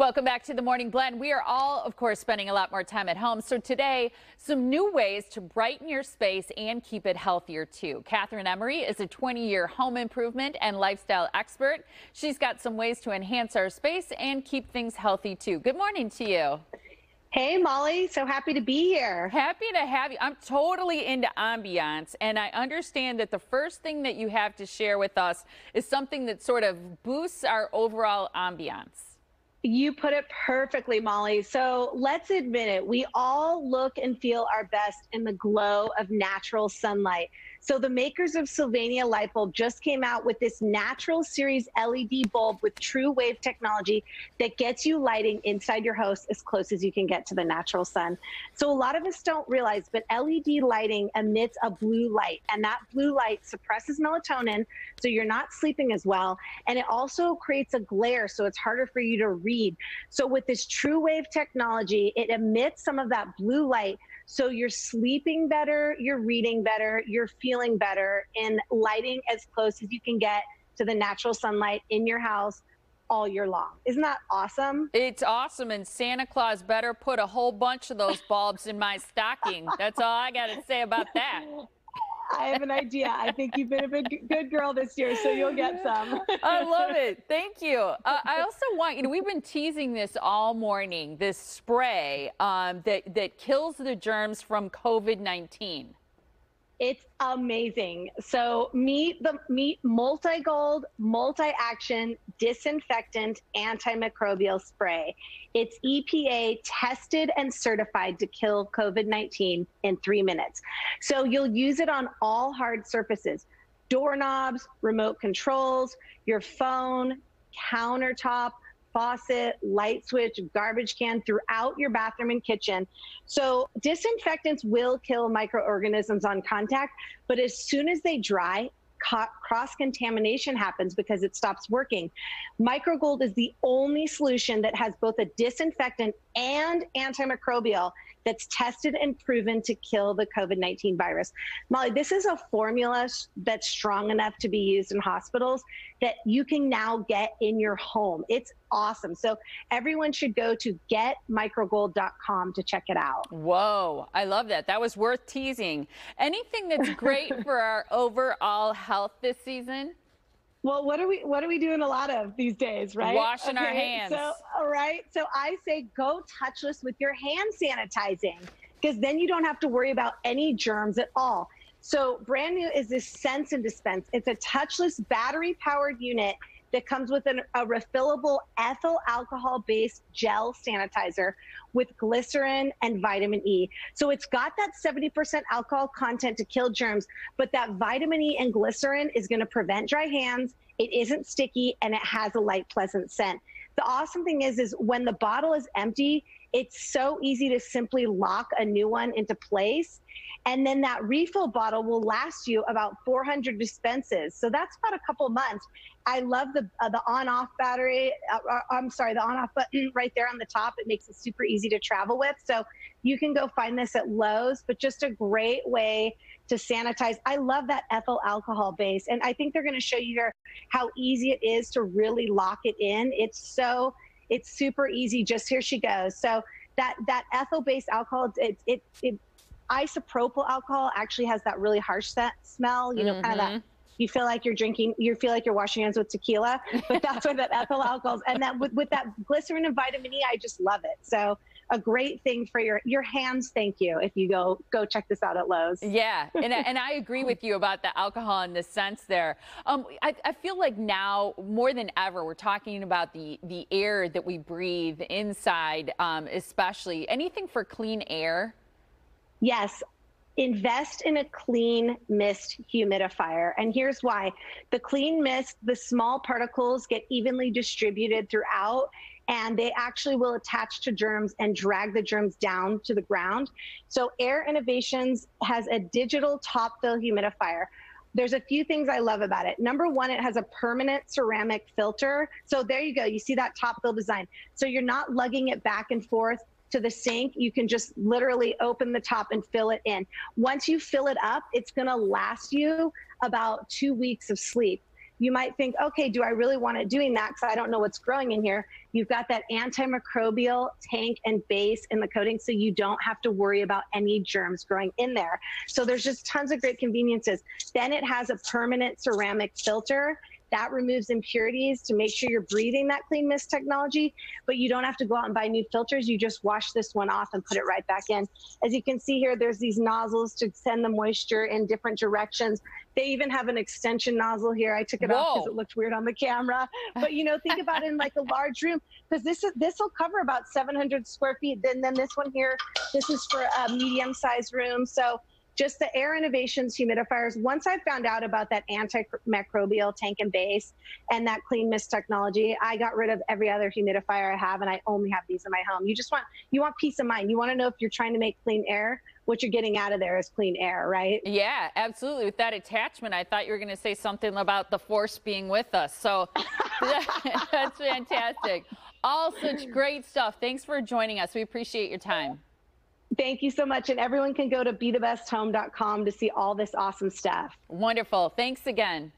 Welcome back to the Morning Blend. We are all, of course, spending a lot more time at home. So today, some new ways to brighten your space and keep it healthier, too. Kathryn Emery is a 20-year home improvement and lifestyle expert. She's got some ways to enhance our space and keep things healthy, too. Good morning to you. Hey, Molly. So happy to be here. Happy to have you. I'm totally into ambiance, and I understand that the first thing that you have to share with us is something that sort of boosts our overall ambiance. You put it perfectly, Molly. So let's admit it. We all look and feel our best in the glow of natural sunlight. So the makers of Sylvania Light Bulb just came out with this natural series LED bulb with true wave technology that gets you lighting inside your house as close as you can get to the natural sun. So a lot of us don't realize, but LED lighting emits a blue light, and that blue light suppresses melatonin, so you're not sleeping as well. And it also creates a glare, so it's harder for you to read. So with this true wave technology, it emits some of that blue light, so you're sleeping better, you're reading better, you're feeling better in lighting as close as you can get to the natural sunlight in your house all year long. Isn't that awesome? It's awesome, and Santa Claus better put a whole bunch of those bulbs in my stocking. That's all I got to say about that. I have an idea. I think you've been a good girl this year, so you'll get some. I love it. Thank you. I also want, we've been teasing this all morning, this spray that kills the germs from COVID-19. It's amazing. So meet Multigold multi-action disinfectant antimicrobial spray. It's EPA tested and certified to kill COVID-19 in 3 minutes. So you'll use it on all hard surfaces: doorknobs, remote controls, your phone, countertop, faucet, light switch, garbage can, throughout your bathroom and kitchen. So disinfectants will kill microorganisms on contact, but as soon as they dry, cross-contamination happens because it stops working. Microgold is the only solution that has both a disinfectant and antimicrobial that's tested and proven to kill the COVID-19 virus. Molly, this is a formula that's strong enough to be used in hospitals that you can now get in your home. It's awesome. So everyone should go to getmicrogold.com to check it out. Whoa, I love that. That was worth teasing. Anything that's great for our overall health this season? Well, what are we doing a lot of these days, right? Washing our hands. So, all right. So I say go touchless with your hand sanitizing, because then you don't have to worry about any germs at all. So brand new is this Sense and Dispense. It's a touchless battery-powered unit that comes with a refillable ethyl alcohol-based gel sanitizer with glycerin and vitamin E. So it's got that 70% alcohol content to kill germs, but that vitamin E and glycerin is going to prevent dry hands. It isn't sticky, and it has a light, pleasant scent. The awesome thing is when the bottle is empty, it's so easy to simply lock a new one into place. And then that refill bottle will last you about 400 dispenses. So that's about a couple months. I love the on-off battery. The on-off button right there on the top. It makes it super easy to travel with. So you can go find this at Lowe's, but just a great way to sanitize. I love that ethyl alcohol base. And I think they're going to show you here how easy it is to really lock it in. It's super easy. Just here she goes. So that ethyl-based alcohol, isopropyl alcohol actually has that really harsh smell, kind of that you feel like you're washing hands with tequila, but that's what that ethyl alcohol is. And that with that glycerin and vitamin E, I just love it. So a great thing for your hands. Thank you. If you go check this out at Lowe's. Yeah, and I agree with you about the alcohol and the scents there. I feel like now more than ever we're talking about the air that we breathe inside, especially. Anything for clean air? Yes. Invest in a clean mist humidifier. And here's why. The clean mist, the small particles get evenly distributed throughout, and they actually will attach to germs and drag the germs down to the ground. So Air Innovations has a digital top fill humidifier. There's a few things I love about it. Number one, it has a permanent ceramic filter. So there you go. You see that top fill design. So you're not lugging it back and forth to the sink. You can just literally open the top and fill it in. Once you fill it up, it's going to last you about 2 weeks of sleep. you might think, okay, do I really want it doing that? Because I don't know what's growing in here. You've got that antimicrobial tank and base in the coating, so you don't have to worry about any germs growing in there. So there's just tons of great conveniences. Then it has a permanent ceramic filter that removes impurities to make sure you're breathing that clean mist technology, but you don't have to go out and buy new filters. You just wash this one off and put it right back in. As you can see here, there's these nozzles to send the moisture in different directions. They even have an extension nozzle here. I took it off because it looked weird on the camera. But you know, think about it in like a large room, because this will cover about 700 square feet. Then this one here, this is for a medium-sized room. So just the Air Innovations humidifiers. Once I found out about that antimicrobial tank and base and that clean mist technology, I got rid of every other humidifier I have, and I only have these in my home. You want peace of mind. You want to know if you're trying to make clean air, what you're getting out of there is clean air, right? Yeah, absolutely. With that attachment, I thought you were going to say something about the force being with us. So that's fantastic. All such great stuff. Thanks for joining us. We appreciate your time. Thank you so much. And everyone can go to BeTheBestHome.com to see all this awesome stuff. Wonderful. Thanks again.